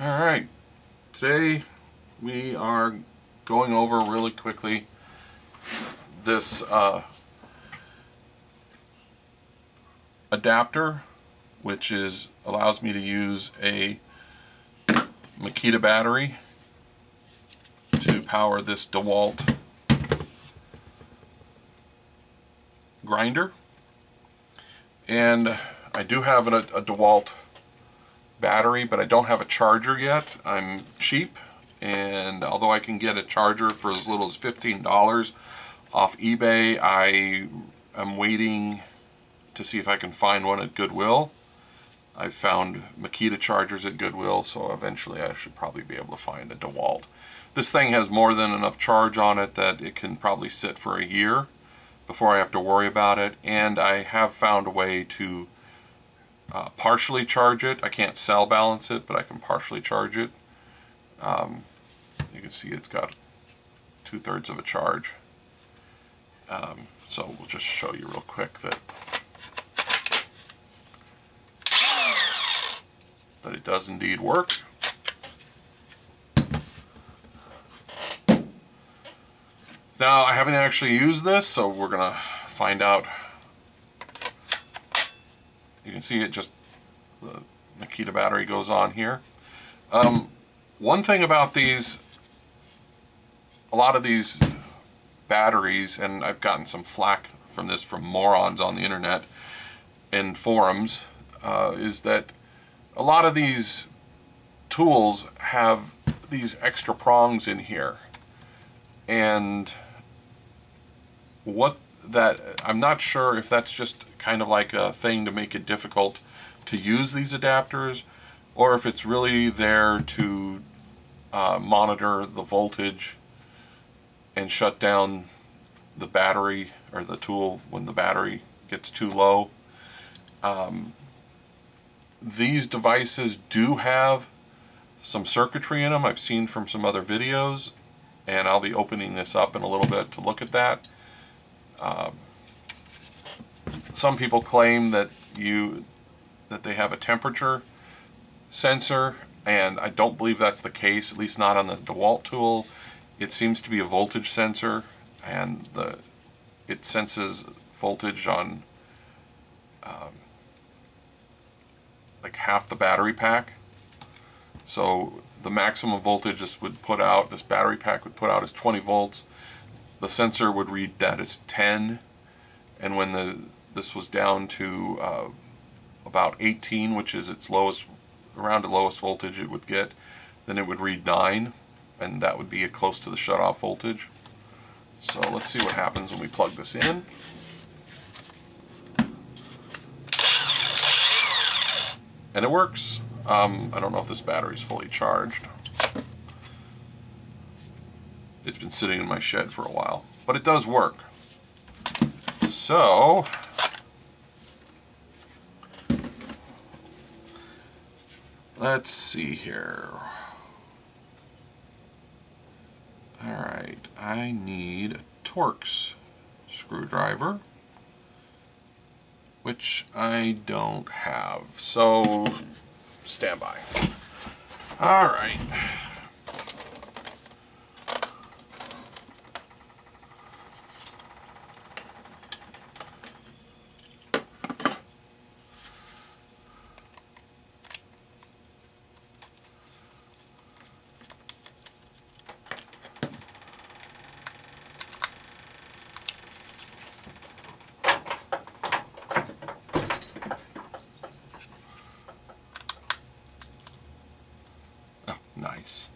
Alright, today we are going over really quickly this adapter, which allows me to use a Makita battery to power this Dewalt grinder. And I do have a Dewalt battery, but I don't have a charger yet. I'm cheap, and although I can get a charger for as little as $15 off eBay, I am waiting to see if I can find one at Goodwill. I've found Makita chargers at Goodwill, so eventually I should probably be able to find a Dewalt. This thing has more than enough charge on it that it can probably sit for a year before I have to worry about it, and I have found a way to partially charge it. I can't cell balance it, but I can partially charge it. You can see it's got 2/3 of a charge. So we'll just show you real quick that it does indeed work. Now, I haven't actually used this, so we're gonna find out. You can see the Makita battery goes on here. One thing about a lot of these batteries, and I've gotten some flack from this from morons on the internet and forums, is that a lot of these tools have these extra prongs in here, and I'm not sure if that's just kind of like a thing to make it difficult to use these adapters, or if it's really there to monitor the voltage and shut down the battery or the tool when the battery gets too low. These devices do have some circuitry in them. I've seen from some other videos, and I'll be opening this up in a little bit to look at that. Some people claim that they have a temperature sensor, and I don't believe that's the case, at least not on the Dewalt tool. It seems to be a voltage sensor, and it senses voltage on like half the battery pack. So the maximum voltage this battery pack would put out is 20 volts. The sensor would read that as 10, and when this was down to about 18, which is its lowest, around the lowest voltage it would get, then it would read 9, and that would be close to the shutoff voltage. So let's see what happens when we plug this in. And it works. I don't know if this battery is fully charged. It's been sitting in my shed for a while, but it does work. So let's see here. Alright, I need a Torx screwdriver, which I don't have, so stand by. Alright. Nice.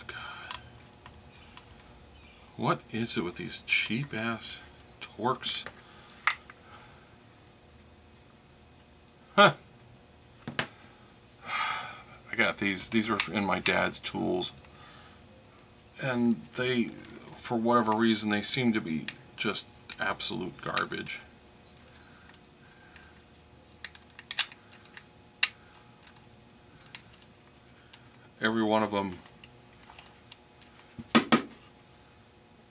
God. What is it with these cheap ass Torx? Huh. I got these were in my dad's tools, and they, for whatever reason, they seem to be just absolute garbage. Every one of them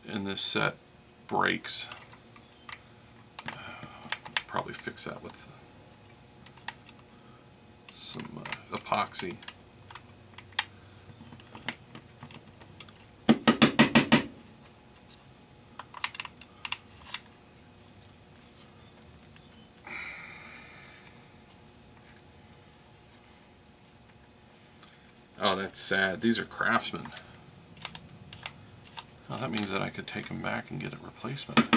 in this set breaks. Probably fix that with some epoxy. Oh, that's sad. These are Craftsman. Well, that means that I could take them back and get a replacement.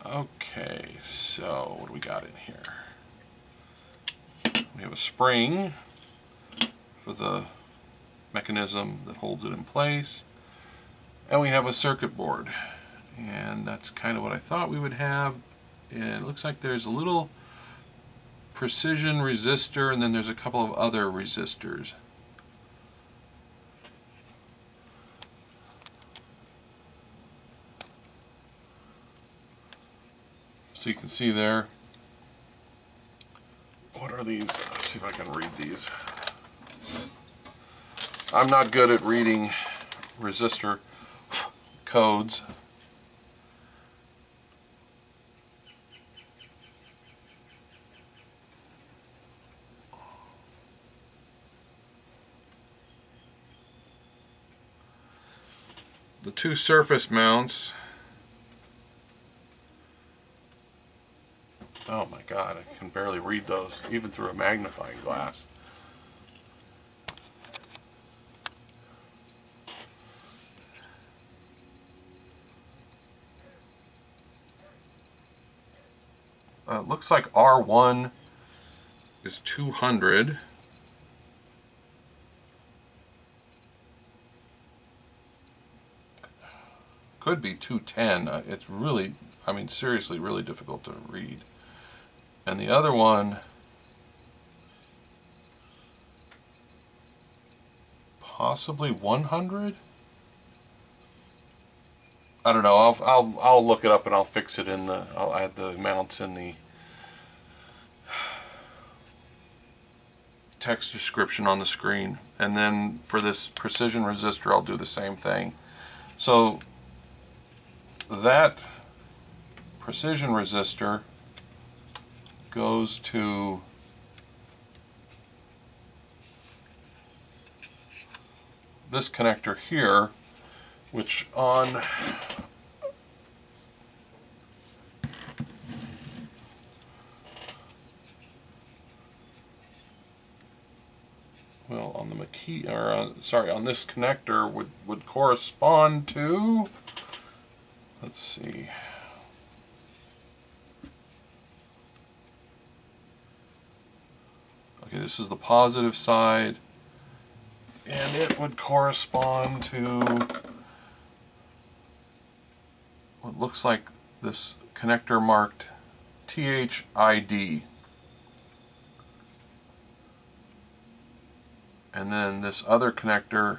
Okay, so what do we got in here? We have a spring for the mechanism that holds it in place, and we have a circuit board, and that's kind of what I thought we would have. And it looks like there's a little precision resistor, and then there's a couple of other resistors. So you can see there. What are these? Let's see if I can read these. I'm not good at reading resistor codes. The two surface mounts. Oh my God, I can barely read those, even through a magnifying glass. It looks like R1 is 200. Could be 210. It's really, I mean, seriously, really difficult to read. And the other one, possibly 100? I don't know. I'll look it up and I'll fix it in the. I'll add the mounts in the text description on the screen. And then for this precision resistor, I'll do the same thing. So that precision resistor goes to this connector here, which on the Makita, or sorry, on this connector would correspond to, let's see, okay, this is the positive side, and it would correspond to what looks like this connector marked THID. And then this other connector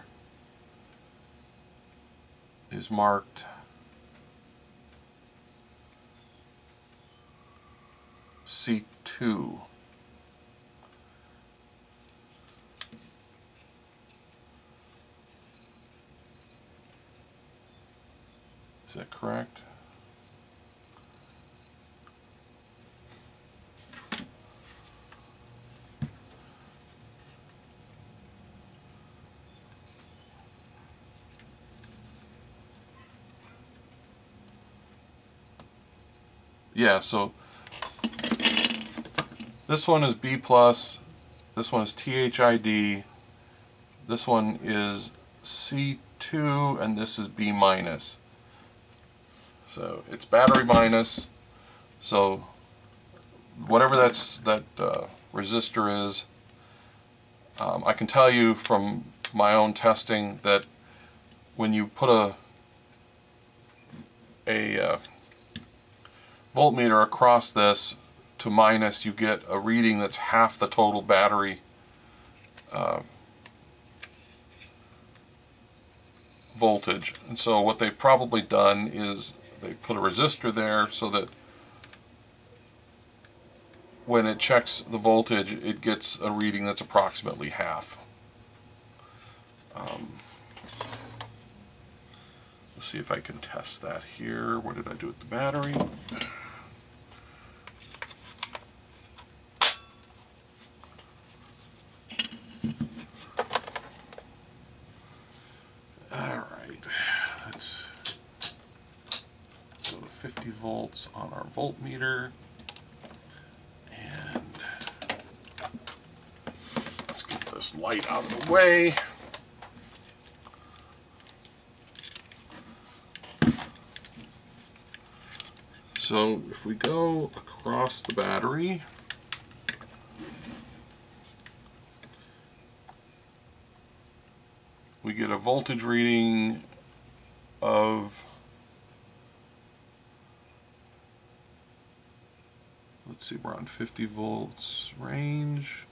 is marked C2. Is that correct? Yeah, so this one is B+, this one is THID, this one is C2, and this is B-. So it's battery minus, so whatever that resistor is, I can tell you from my own testing that when you put a voltmeter across this to minus, you get a reading that's half the total battery voltage. And so what they've probably done is they put a resistor there so that when it checks the voltage, it gets a reading that's approximately half. Let's see if I can test that here. What did I do with the battery? Alright, let's go to 50 volts on our voltmeter, and let's get this light out of the way. So if we go across the battery, we get a voltage reading of, let's see, we're on 50 volts range.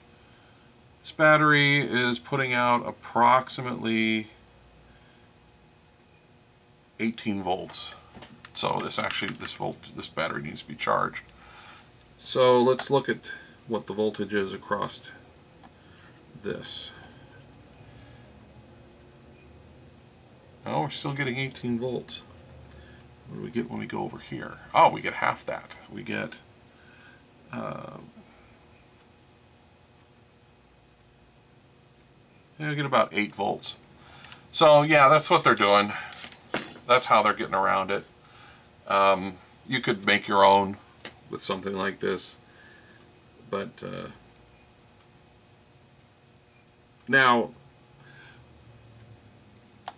This battery is putting out approximately 18 volts. So this battery needs to be charged. So let's look at what the voltage is across this. Oh, we're still getting 18 volts. What do we get when we go over here? Oh, we get half that. We get we get about 8 volts. So yeah, that's what they're doing. That's how they're getting around it. You could make your own with something like this, but now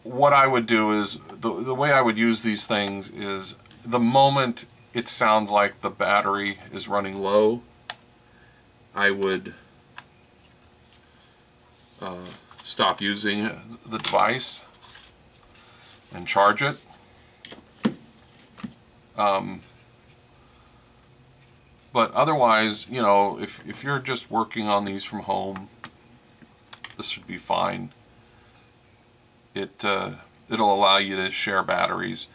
what I would do is, the way I would use these things is, the moment it sounds like the battery is running low, I would stop using the device and charge it. But otherwise, you know, if you're just working on these from home, this should be fine. It'll allow you to share batteries,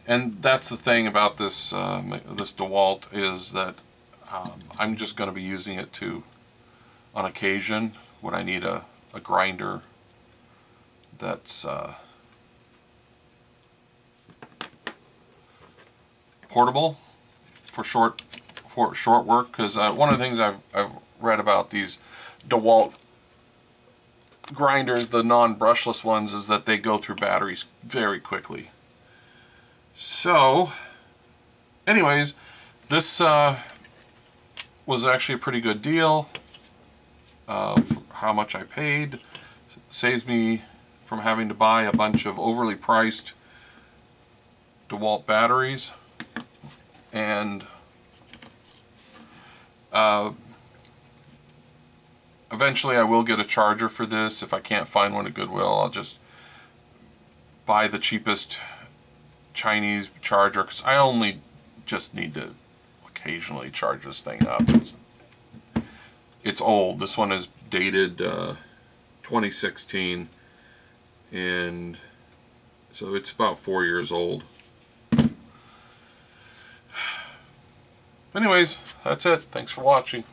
and that's the thing about this this Dewalt, is that I'm just going to be using it on occasion when I need a grinder that's portable for short work, because one of the things I've read about these Dewalt grinders, the non-brushless ones, is that they go through batteries very quickly. So anyways, this was actually a pretty good deal for how much I paid. Saves me from having to buy a bunch of overly priced Dewalt batteries, and eventually I will get a charger for this. If I can't find one at Goodwill, I'll just buy the cheapest Chinese charger, because I only just need to occasionally charge this thing up. It's old. This one is dated 2016, and so it's about 4 years old. Anyways, that's it. Thanks for watching.